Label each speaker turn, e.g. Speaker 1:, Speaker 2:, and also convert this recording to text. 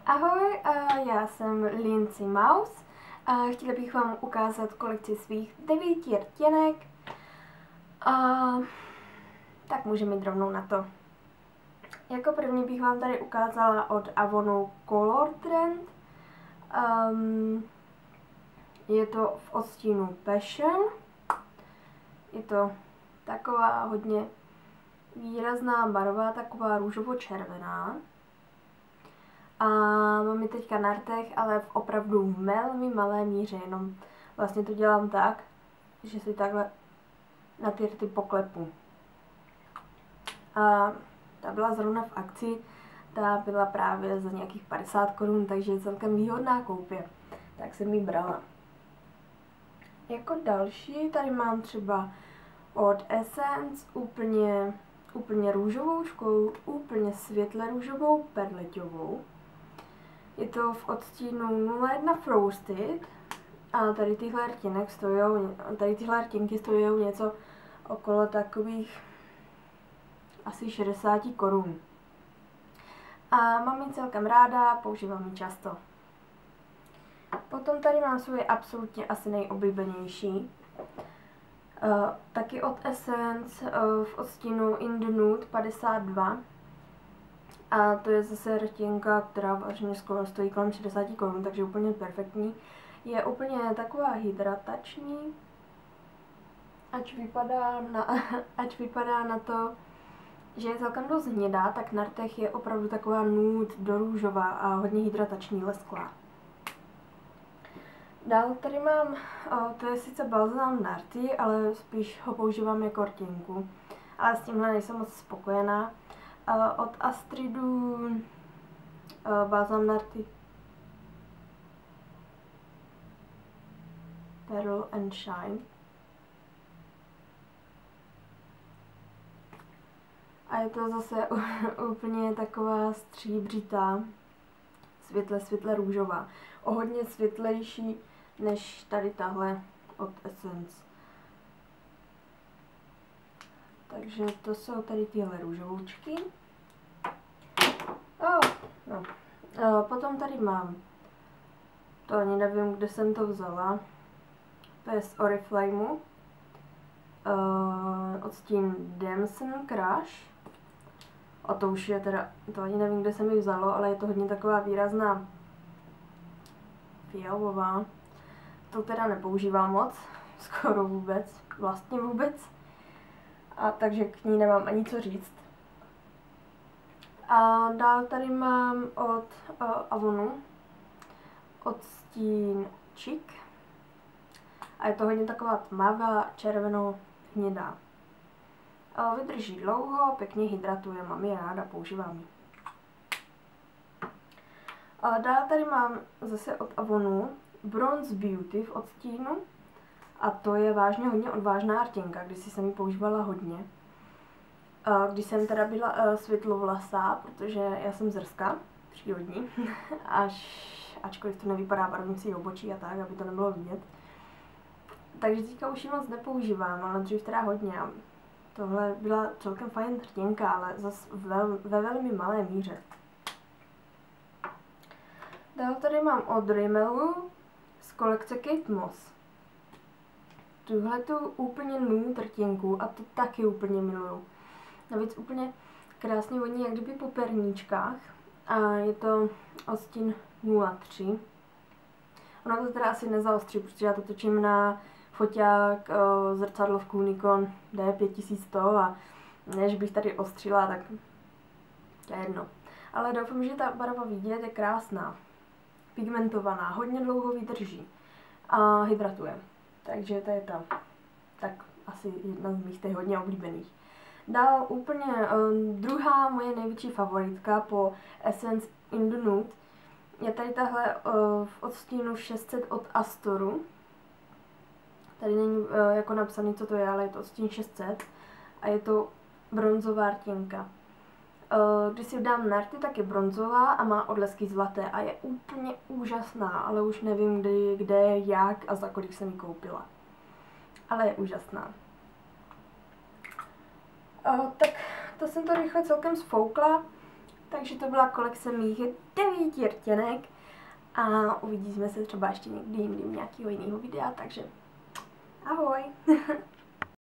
Speaker 1: Ahoj, já jsem Lindsay Mouse a chtěla bych vám ukázat kolekci svých 9 rtěnek. Tak můžeme jít rovnou na to. Jako první bych vám tady ukázala od Avonu Color Trend. Je to v odstínu Passion. Je to taková hodně výrazná barva, taková růžovo-červená. A mám ji teďka na rtech, ale opravdu v velmi malé míře, jenom vlastně to dělám tak, že si takhle na ty rty poklepu. A ta byla zrovna v akci, ta byla právě za nějakých 50 korun, takže je celkem výhodná koupě, tak jsem ji brala. Jako další tady mám třeba od Essence úplně růžovou školu, úplně světle růžovou perleťovou. Je to v odstínu 01 Frosted a tady tyhle rtěnky stojí něco okolo takových asi 60 korun. A mám ji celkem ráda, používám ji často. Potom tady mám svoje absolutně asi nejoblíbenější. Taky od Essence v odstínu In the Nude 52. A to je zase rtěnka, která vážně skoro stojí kolem 60 korun, takže úplně perfektní. Je úplně taková hydratační, ač vypadá na to, že je celkem dost hnědá, tak na rtech je opravdu taková nude do růžová a hodně hydratační, lesklá. Dál tady mám, to je sice balzám na rty, ale spíš ho používám jako rtěnku, ale s tímhle nejsem moc spokojená. Od Astridu balzám na rty Pearl and Shine. A je to zase úplně taková stříbřitá, světle růžová. O hodně světlejší než tady tahle od Essence. Takže to jsou tady tyhle růžovoučky. Potom tady mám, to ani nevím, kde jsem to vzala. To je z Oriflameu. Odstín Damson Crush. A to už je teda, to ani nevím, kde jsem ji vzalo, ale je to hodně taková výrazná fialová. To teda nepoužívám moc, skoro vůbec, vlastně vůbec. A takže k ní nemám ani co říct. A dál tady mám od Avonu odstín Chic. A je to hodně taková tmavá, červeno-hnědá. Vydrží dlouho, pěkně hydratuje, mám ji ráda, používám ji. A dál tady mám zase od Avonu Bronze Beauty v odstínu. A to je vážně hodně odvážná rtěnka, když jsem ji používala hodně. Když jsem teda byla světlovlasá, protože já jsem zrská, přírodní, ačkoliv to nevypadá, barvím si obočí a tak, aby to nebylo vidět. Takže teďka už ji moc nepoužívám, ale dřív teda hodně. Tohle byla celkem fajn rtěnka, ale zase ve velmi malé míře. Dál tady mám od Rimmelu z kolekce Kate Moss. Tuhletu úplně nude rtěnku a to taky úplně miluju. Navíc úplně krásně voní, jak kdyby po perníčkách. A je to odstín 03. Ono to teda asi nezaostří, protože já to točím na foťák zrcadlovku Nikon D5100 a než bych tady ostřila, tak to je jedno. Ale doufám, že ta barva vidět je krásná, pigmentovaná, hodně dlouho vydrží a hydratuje. Takže to je ta, tak asi jedna z mých hodně oblíbených. Dál úplně druhá moje největší favoritka po Essence In the Nude je tady tahle v odstínu 600 od Astoru. Tady není jako napsaný, co to je, ale je to odstín 600 a je to bronzová rtěnka. Když si dám na rty, tak je bronzová a má odlesky zlaté a je úplně úžasná, ale už nevím kde, jak a za kolik jsem ji koupila. Ale je úžasná. Tak to jsem to rychle celkem sfoukla, Takže to byla kolekce mých 9 rtěnek a uvidíme se třeba ještě někdy jindy v nějakého jiného videa, takže ahoj!